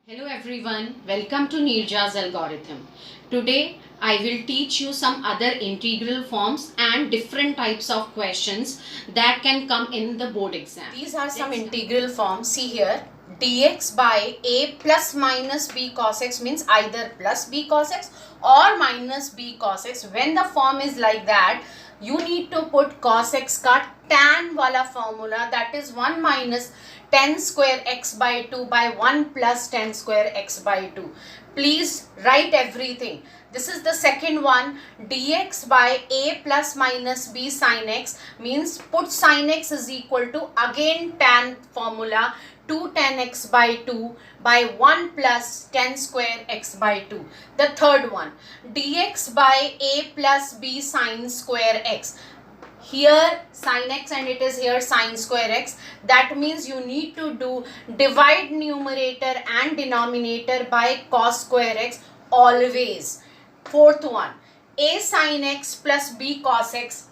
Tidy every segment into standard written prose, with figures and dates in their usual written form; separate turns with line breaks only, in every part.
Hello everyone, welcome to Nirja's algorithm. Today I will teach you some other integral forms and different types of questions that can come in the board exam. These are some integral forms. See here, dx by a plus minus b cos x means either plus b cos x or minus b cos x. When the form is like that, you need to put cos x ka tan wala formula, that is 1 minus 10 square x by 2 by 1 plus 10 square x by 2. Please write everything. This is the second one. Dx by a plus minus b sin x means put sin x is equal to again tan formula 2 tan x by 2 by 1 plus 10 square x by 2. The third one, dx by a plus b sin square x. Here sin x and it is here sin square x. That means you need to do divide numerator and denominator by cos square x always. Fourth one, a sin x plus b cos x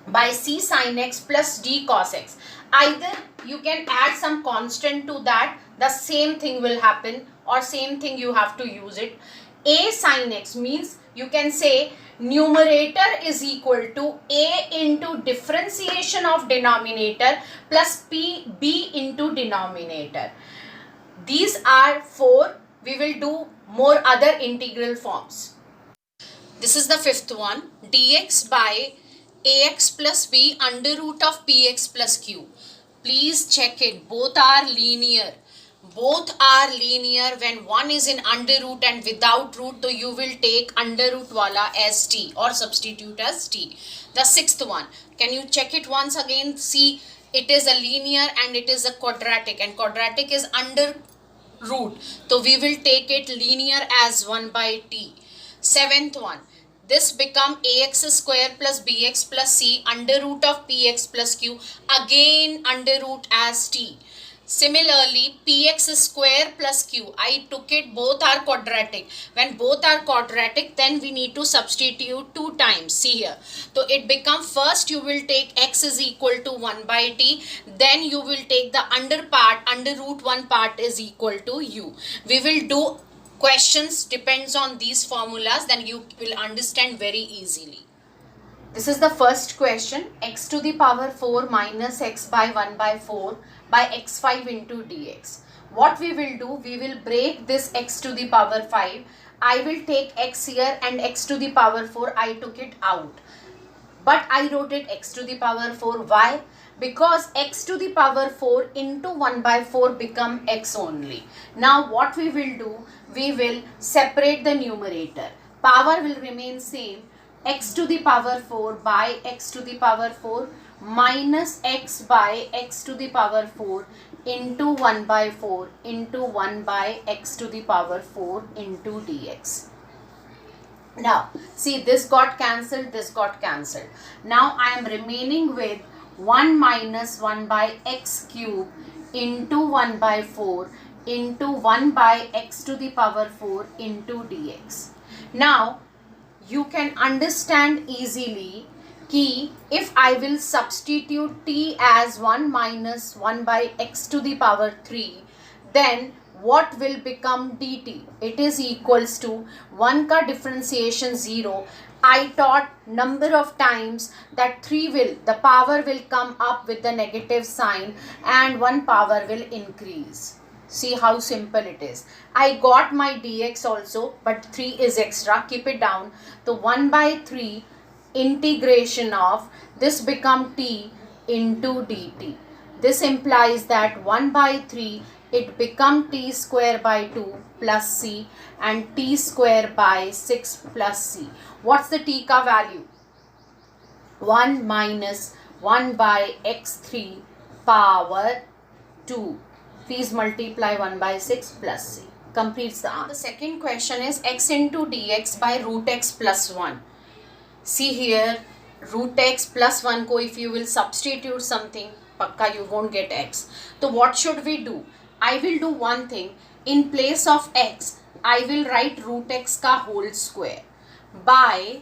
by c sin x plus d cos x. Either you can add some constant to that, the same thing will happen, or same thing you have to use it. A sin x means you can say numerator is equal to a into differentiation of denominator plus b into denominator. These are four. We will do more other integral forms. This is the fifth one, dx by ax plus b under root of px plus q. Please check it, both are linear. Both are linear. When one is in under root and without root, so you will take under root wala as t or substitute as t. The sixth one, can you check it once again? See, it is a linear and it is a quadratic, and quadratic is under root, so we will take it linear as 1 by t. Seventh one, this become ax square plus bx plus c under root of px plus q, again under root as t. Similarly, px square plus q, I took it, both are quadratic. When both are quadratic, then we need to substitute 2 times. See here. So it become, first you will take x is equal to 1 by t. Then you will take the under part, under root 1 part is equal to u. We will do questions depends on these formulas, then you will understand very easily. This is the first question, x to the power 4 minus x by 1 by 4 by x5 into dx. What we will do, we will break this x to the power 5. I will take x here and x to the power 4, I took it out. But I wrote it x to the power 4. Why? Because x to the power 4 into 1 by 4 become x only. Now what we will do, we will separate the numerator. Power will remain same. X to the power 4 by x to the power 4 minus x by x to the power 4 into 1 by 4 into 1 by x to the power 4 into dx. Now see, this got cancelled, this got cancelled. Now I am remaining with 1 minus 1 by x cube into 1 by 4 into 1 by x to the power 4 into dx. Now you can understand easily कि if I will substitute t as 1 minus 1 by x to the power 3, then what will become dt? It is equals to 1 ka differentiation 0. I taught number of times that 3 will, the power will come up with the negative sign and 1 power will increase. See how simple it is. I got my dx also, but 3 is extra, keep it down. So 1 by 3 integration of this become t into dt. This implies that 1 by 3 it become t square by 2 plus c and t square by 6 plus c. What's the t ka value? 1 minus 1 by x3 power 2. Please multiply 1 by 6 plus c. Completes the answer. The second question is x into dx by root x plus 1. See here, root x plus 1 ko if you will substitute something, pakka you won't get x. So what should we do? I will do one thing. In place of x, I will write root x ka whole square by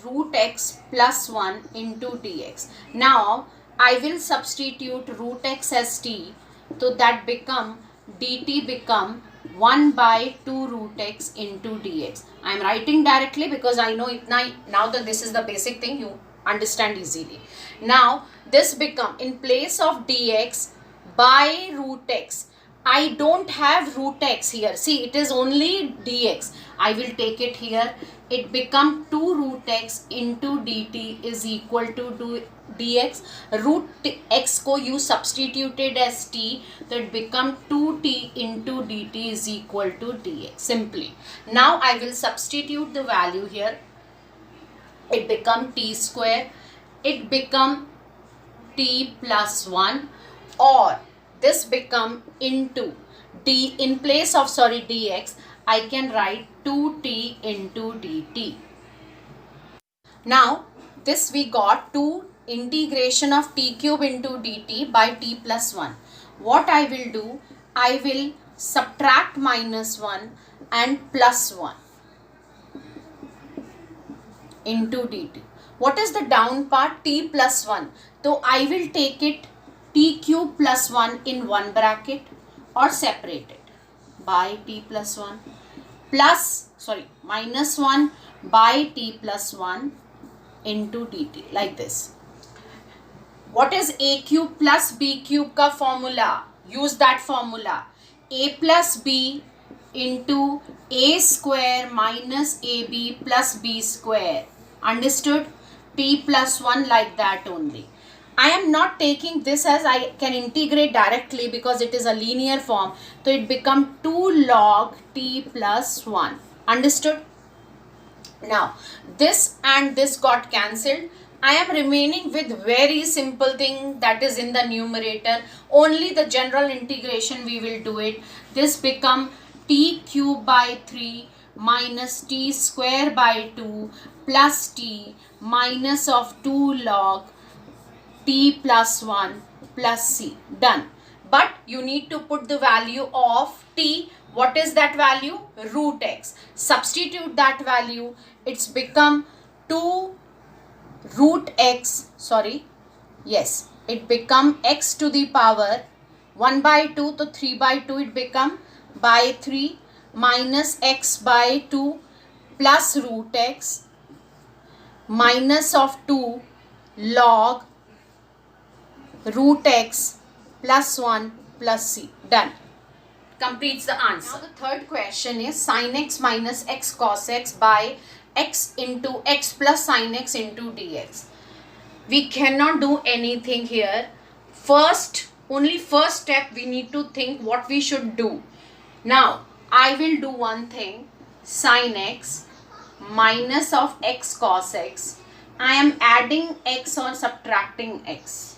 root x plus 1 into dx. Now I will substitute root x as t, so that become dt become 1 by 2 root x into dx. I am writing directly because I know now that this is the basic thing, you understand easily. Now this become, in place of dx by root x, I don't have root x here. See, it is only dx. I will take it here. It become 2 root x into dt is equal to dx. Root x ko you substituted as t, so it become 2t into dt is equal to dx. Simply. Now I will substitute the value here. It become t square. It become t plus 1, or this become into d, in place of dx, I can write 2t into dt. Now this we got 2 integration of t cube into dt by t plus 1. What I will do, I will subtract minus 1 and plus 1 into dt. What is the down part? T plus 1. So I will take it t cube plus 1 in one bracket or separate it by t plus 1 plus, minus 1 by t plus 1 into dt, like this. What is a cube plus b cube ka formula? Use that formula. A plus b into a square minus ab plus b square. Understood? T plus 1, like that only. I am not taking this as I can integrate directly because it is a linear form. So it become 2 log t plus 1. Understood? Now this and this got cancelled. I am remaining with very simple thing, that is in the numerator. Only the general integration we will do it. This become t cube by 3 minus t square by 2 plus t minus of 2 log t plus 1 plus c. Done. But you need to put the value of t. What is that value? Root x. Substitute that value. It's become 2 root x. Yes. It become x to the power 1 by 2. So 3 by 2 it become by 3 minus x by 2 plus root x minus of 2 log root x plus 1 plus c. Done. Completes the answer. Now the third question is sin x minus x cos x by x into x plus sin x into dx. We cannot do anything here. First step we need to think what we should do. Now I will do one thing. Sin x minus of x cos x. I am adding x or subtracting x.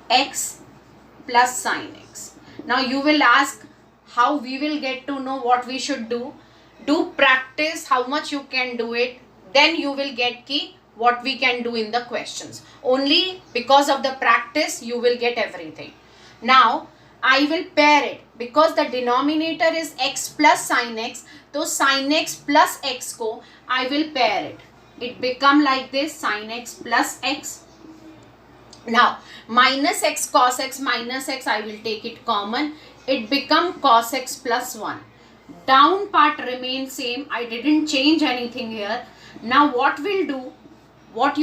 X plus sin x. Now you will ask how we will get to know what we should do. Do practice how much you can do it. Then you will get what we can do in the questions. Only because of the practice you will get everything. Now I will pair it because the denominator is x plus sin x. So sin x plus x ko I will pair it. It become like this, sin x plus x. Now minus x cos x minus x, I will take it common. It become cos x plus 1. Down part remains same. I didn't change anything here. Now what you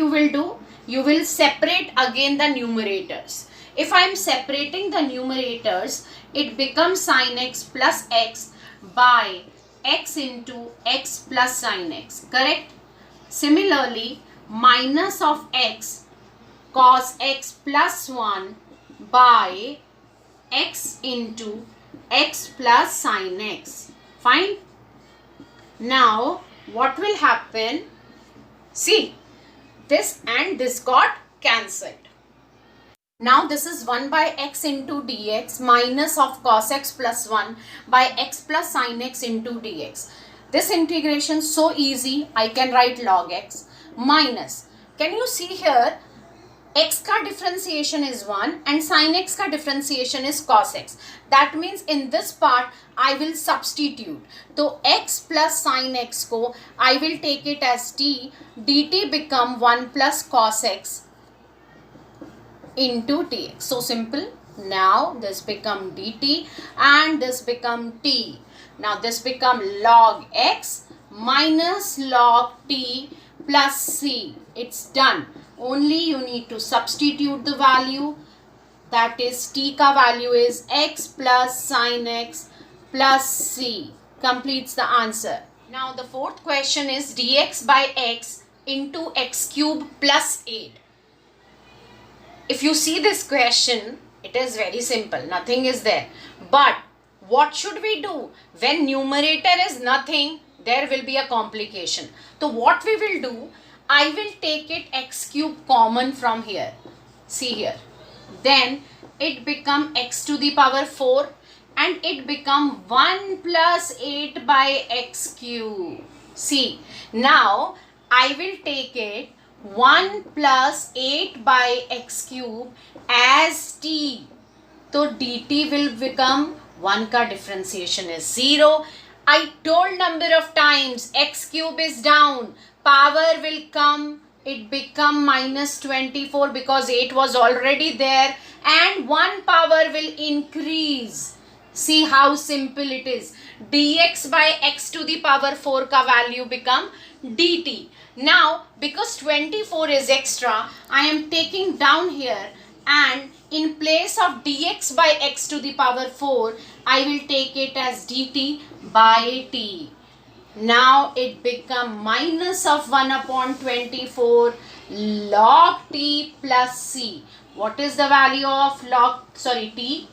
will do? You will separate again the numerators. If I am separating the numerators, it becomes sin x plus x by x into x plus sin x. Correct? Similarly, minus of x cos x plus 1 by x into x plus sin x. Fine. Now what will happen? See, this and this got cancelled. Now this is 1 by x into dx minus of cos x plus 1 by x plus sin x into dx. This integration so easy. I can write log x minus. Can you see here? X ka differentiation is 1 and sin x ka differentiation is cos x. That means in this part I will substitute. So x plus sin x ko I will take it as t. dt become 1 plus cos x into dx. So simple. Now this become dt and this become t. Now this become log x minus log t plus c. It's done. Only you need to substitute the value. That is t ka value is x plus sin x plus c. Completes the answer. Now the fourth question is dx by x into x cube plus 8. If you see this question, it is very simple. Nothing is there. But what should we do? When numerator is nothing, there will be a complication. So what we will do, I will take it x cube common from here. See here. Then it become x to the power 4 and it become 1 plus 8 by x cube. See, now I will take it 1 plus 8 by x cube as t. So dt will become 1 ka differentiation is 0. I told number of times x cube is down, power will come, it become minus 24 because 8 was already there and 1 power will increase. See how simple it is. Dx by x to the power 4 ka value become dt. Now because 24 is extra, I am taking down here and in place of dx by x to the power 4, I will take it as dt by t. Now it become minus of 1 upon 24 log t plus c. What is the value of t?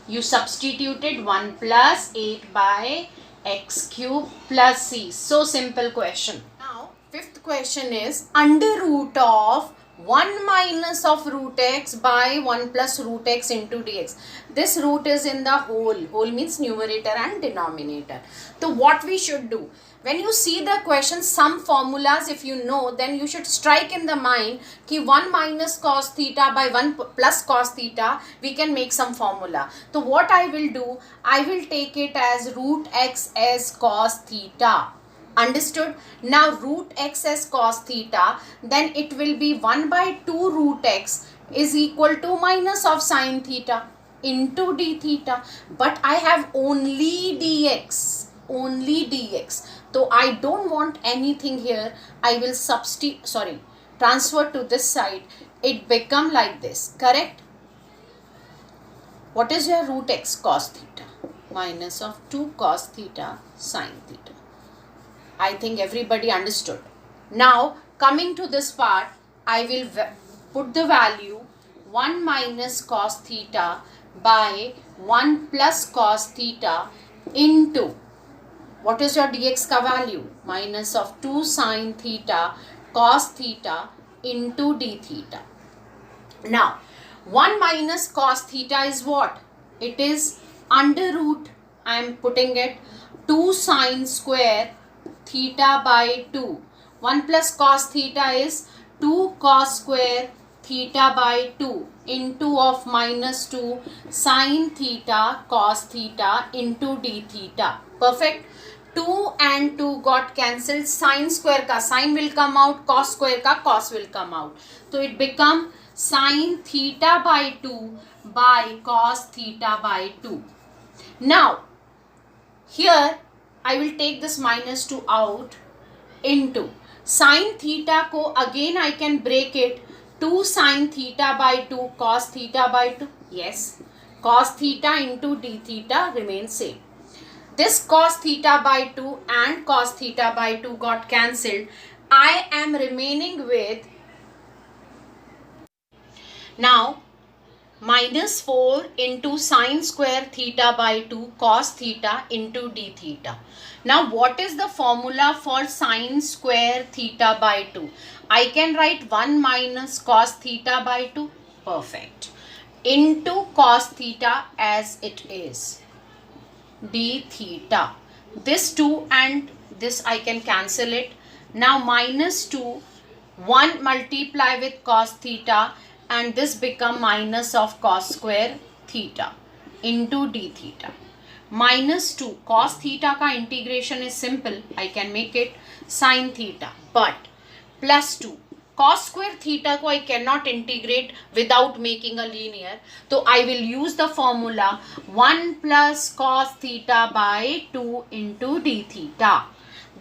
You substituted 1 plus 8 by x cube plus c. So simple question. Now fifth question is under root of 1 minus of root x by 1 plus root x into dx. This root is in the whole. Whole means numerator and denominator. So what we should do? When you see the question, some formulas if you know, then you should strike in the mind कि 1 minus cos theta by 1 plus cos theta, we can make some formula. So what I will do, I will take it as root x as cos theta. Understood? Now root x as cos theta, then it will be 1 by 2 root x is equal to minus of sin theta into d theta. But I have only dx. Only dx. So I don't want anything here. I will transfer to this side. It become like this. Correct? What is your root x cos theta? Minus of 2 cos theta sin theta. I think everybody understood. Now coming to this part, I will put the value 1 minus cos theta by 1 plus cos theta into, what is your dx ka value? Minus of 2 sin theta cos theta into d theta. Now 1 minus cos theta is what? It is under root, I am putting it 2 sin square theta by 2. 1 plus cos theta is 2 cos square theta by 2 into of minus 2 sin theta cos theta into d theta. Perfect. 2 and 2 got cancelled. Sin square ka sin will come out, cos square ka cos will come out. So it become sin theta by 2 by cos theta by 2. Now here I will take this minus 2 out into sin theta ko again I can break it 2 sin theta by 2 cos theta by 2. Yes, cos theta into d theta remains same. This cos theta by 2 and cos theta by 2 got cancelled. I am remaining with now minus 4 into sin square theta by 2 cos theta into d theta. Now what is the formula for sin square theta by 2? I can write 1 minus cos theta by 2. Perfect. Into cos theta as it is. D theta. This 2 and this I can cancel it. Now minus 2, 1 multiply with cos theta and this become minus of cos square theta into d theta. Minus 2 cos theta ka integration is simple. I can make it sin theta, but plus 2 cos square theta को I cannot integrate without making a linear. So I will use the formula 1 plus cos theta by 2 into d theta.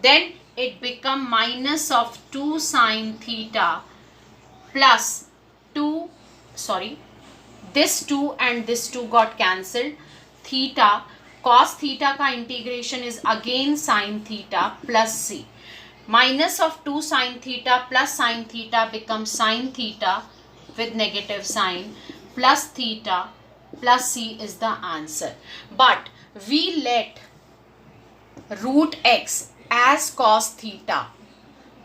Then it become minus of 2 sin theta plus 2, this 2 and this 2 got cancelled. Theta, cos theta का integration is again sin theta plus c. Minus of 2 sin theta plus sin theta becomes sin theta with negative sign plus theta plus c is the answer. But we let root x as cos theta.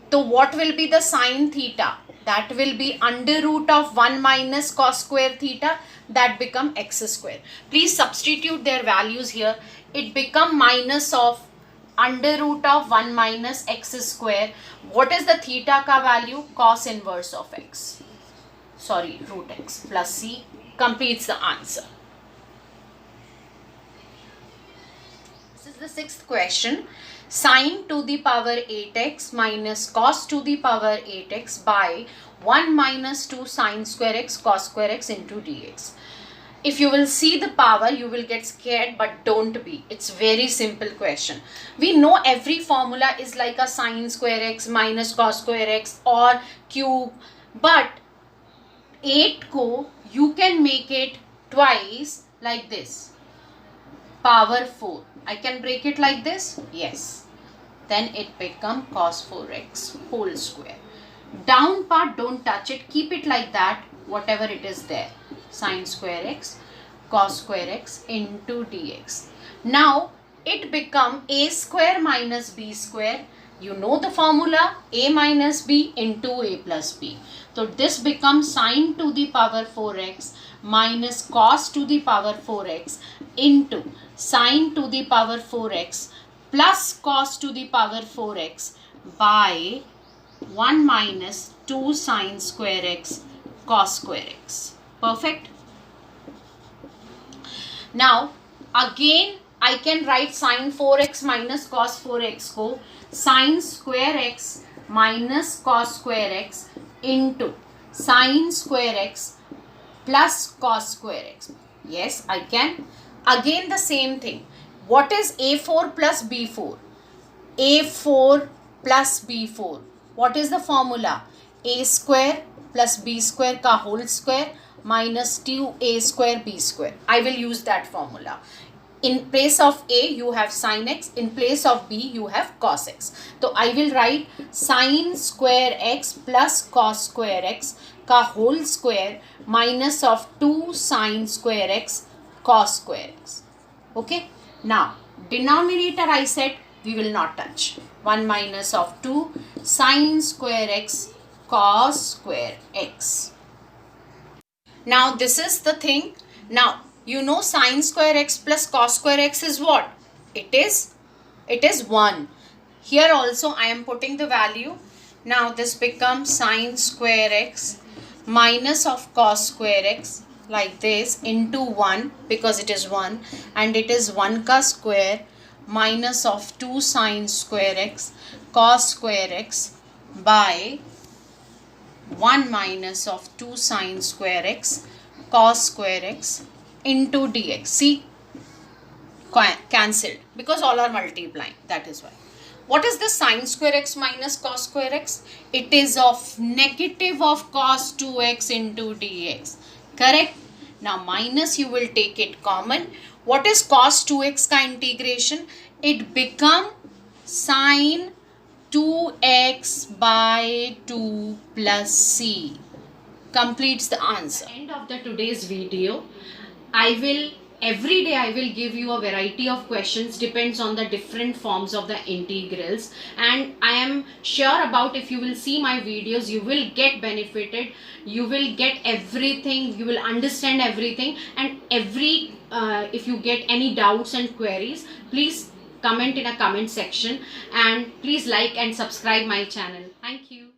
So what will be the sin theta? That will be under root of 1 minus cos square theta. That become x square. Please substitute their values here. It become minus of under root of 1 minus x square. What is the theta ka value? Cos inverse of x. Sorry, root x plus c completes the answer. This is the sixth question. Sin to the power 8x minus cos to the power 8x by 1 minus 2 sin square x cos square x into dx. If you will see the power, you will get scared, but don't be. It's very simple question. We know every formula is like a sin square x minus cos square x or cube. But 8 ko you can make it twice like this. Power 4. I can break it like this? Yes. Then it become cos 4x whole square. Down part, don't touch it. Keep it like that, whatever it is there. Sin square x cos square x into dx. Now it become a square minus b square. You know the formula, a minus b into a plus b. So this becomes sin to the power 4x minus cos to the power 4x into sin to the power 4x plus cos to the power 4x by 1 minus 2 sin square x cos square x. Perfect. Now again I can write sin 4x minus cos 4x को sin square x minus cos square x into sin square x plus cos square x. Yes, I can. Again the same thing. What is a4 plus b4? a4 plus b4. What is the formula? a square plus b square का whole square minus 2a square b square. I will use that formula. In place of a you have sin x, in place of b you have cos x. So I will write sin square x plus cos square x का whole square minus of 2 sin square x cos square x. Okay. Now denominator I said we will not touch. 1 minus of 2 sin square x cos square x. Now this is the thing. Now you know sin square x plus cos square x is what? It is 1. Here also I am putting the value. Now this becomes sin square x minus of cos square x like this into 1 because it is 1 and it is 1 ka square minus of 2 sin square x cos square x by 1 minus of 2 sin square x cos square x into dx. See, cancelled because all are multiplying. That is why. What is the sin square x minus cos square x? It is of negative of cos 2x into dx. Correct? Now minus you will take it common. What is cos 2x ka integration? It become sin 2x by 2 plus c. Completes the answer.
End of the today's video. Every day I will give you a variety of questions, depends on the different forms of the integrals, and I am sure about if you will see my videos you will get benefited, you will get everything, you will understand everything, and if you get any doubts and queries, please comment in a comment section, and please like and subscribe my channel. Thank you.